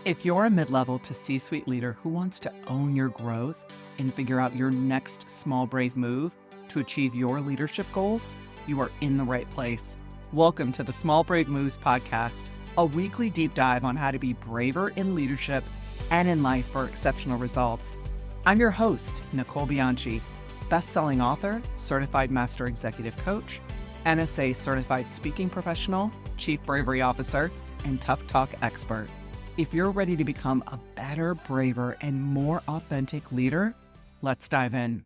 If you're a mid-level to C-suite leader who wants to own your growth and figure out your next small, brave move to achieve your leadership goals, you are in the right place. Welcome to the Small Brave Moves podcast, a weekly deep dive on how to be braver in leadership and in life for exceptional results. I'm your host, Nicole Bianchi, best-selling author, certified master executive coach, NSA certified speaking professional, chief bravery officer, and tough talk expert. If you're ready to become a better, braver, and more authentic leader, let's dive in.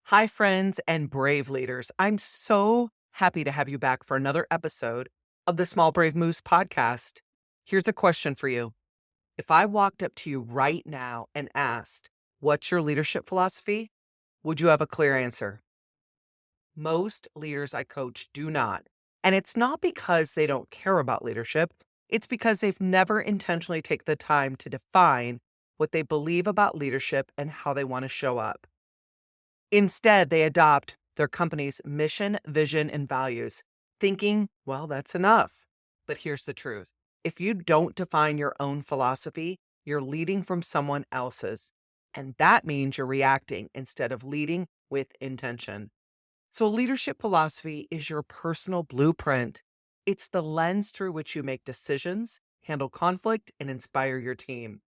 Hi, friends and brave leaders. I'm so happy to have you back for another episode of the Small Brave Moves podcast. Here's a question for you. If I walked up to you right now and asked, what's your leadership philosophy? Would you have a clear answer? Most leaders I coach do not. And it's not because they don't care about leadership. It's because they've never intentionally taken the time to define what they believe about leadership and how they want to show up. Instead, they adopt their company's mission, vision, and values, thinking, well, that's enough. But here's the truth. If you don't define your own philosophy, you're leading from someone else's. And that means you're reacting instead of leading with intention. So leadership philosophy is your personal blueprint. It's the lens through which you make decisions, handle conflict, and inspire your team.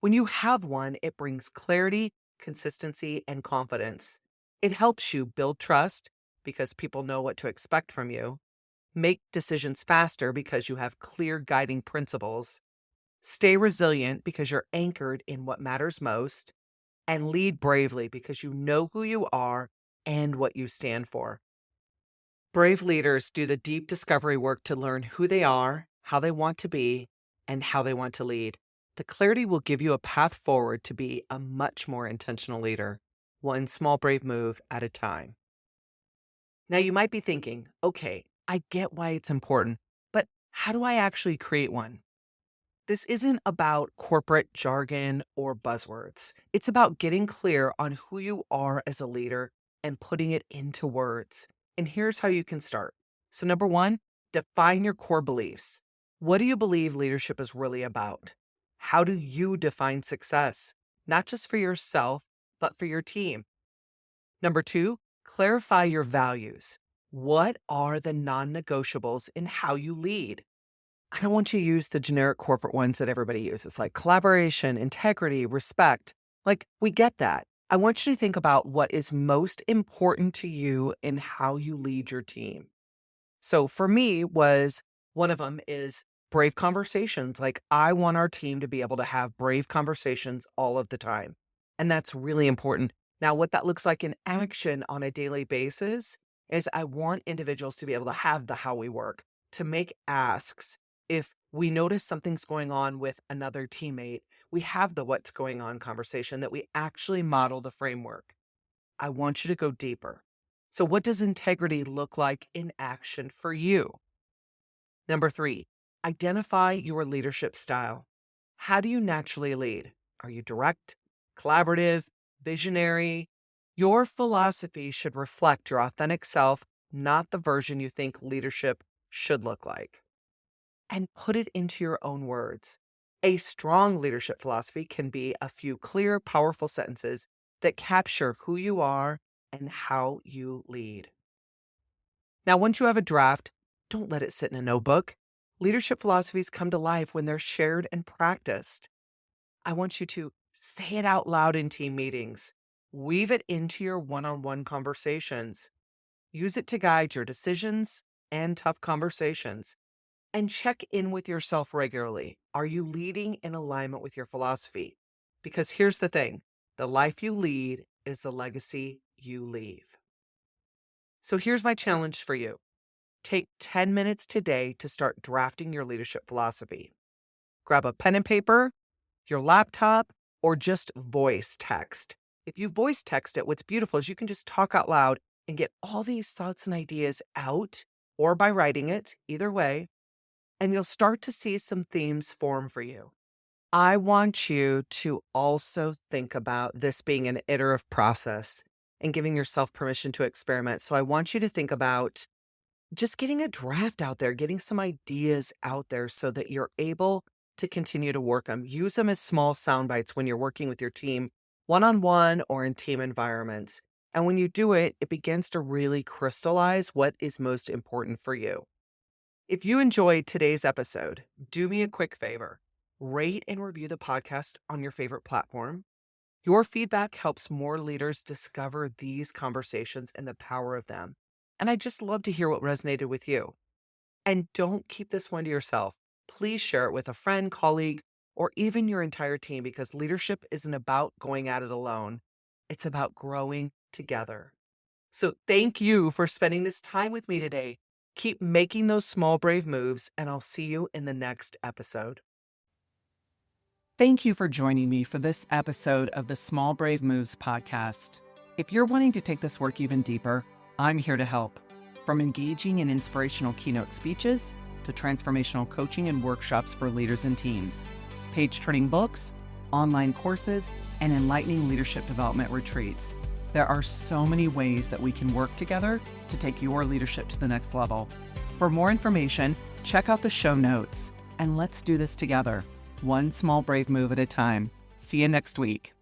When you have one, it brings clarity, consistency, and confidence. It helps you build trust because people know what to expect from you, make decisions faster because you have clear guiding principles, stay resilient because you're anchored in what matters most, and lead bravely because you know who you are and what you stand for. Brave leaders do the deep discovery work to learn who they are, how they want to be, and how they want to lead. The clarity will give you a path forward to be a much more intentional leader, one small brave move at a time. Now you might be thinking, okay, I get why it's important, but how do I actually create one? This isn't about corporate jargon or buzzwords. It's about getting clear on who you are as a leader and putting it into words. And here's how you can start. So number one, define your core beliefs. What do you believe leadership is really about? How do you define success? Not just for yourself, but for your team. Number two, clarify your values. What are the non-negotiables in how you lead? I don't want you to use the generic corporate ones that everybody uses, like collaboration, integrity, respect. Like, we get that. I want you to think about what is most important to you in how you lead your team. So for me, one of them is brave conversations. Like, I want our team to be able to have brave conversations all of the time. And that's really important. Now, what that looks like in action on a daily basis is I want individuals to be able to have the how we work, to make asks. If we notice something's going on with another teammate, we have the what's going on conversation, that we actually model the framework. I want you to go deeper. So what does integrity look like in action for you? Number three, identify your leadership style. How do you naturally lead? Are you direct, collaborative, visionary? Your philosophy should reflect your authentic self, not the version you think leadership should look like. And put it into your own words. A strong leadership philosophy can be a few clear, powerful sentences that capture who you are and how you lead. Now, once you have a draft, don't let it sit in a notebook. Leadership philosophies come to life when they're shared and practiced. I want you to say it out loud in team meetings. Weave it into your one-on-one conversations. Use it to guide your decisions and tough conversations. And check in with yourself regularly. Are you leading in alignment with your philosophy? Because here's the thing, the life you lead is the legacy you leave. So here's my challenge for you. Take 10 minutes today to start drafting your leadership philosophy. Grab a pen and paper, your laptop, or just voice text. If you voice text it, what's beautiful is you can just talk out loud and get all these thoughts and ideas out, or by writing it, either way. And you'll start to see some themes form for you. I want you to also think about this being an iterative process and giving yourself permission to experiment. So I want you to think about just getting a draft out there, getting some ideas out there so that you're able to continue to work them. Use them as small sound bites when you're working with your team, one on one or in team environments. And when you do it, it begins to really crystallize what is most important for you. If you enjoyed today's episode, do me a quick favor. Rate and review the podcast on your favorite platform. Your feedback helps more leaders discover these conversations and the power of them. And I'd just love to hear what resonated with you. And don't keep this one to yourself. Please share it with a friend, colleague, or even your entire team, because leadership isn't about going at it alone. It's about growing together. So thank you for spending this time with me today. Keep making those small, brave moves, and I'll see you in the next episode. Thank you for joining me for this episode of the Small Brave Moves podcast. If you're wanting to take this work even deeper, I'm here to help. From engaging in inspirational keynote speeches to transformational coaching and workshops for leaders and teams, page-turning books, online courses, and enlightening leadership development retreats. There are so many ways that we can work together to take your leadership to the next level. For more information, check out the show notes, and let's do this together. One small brave move at a time. See you next week.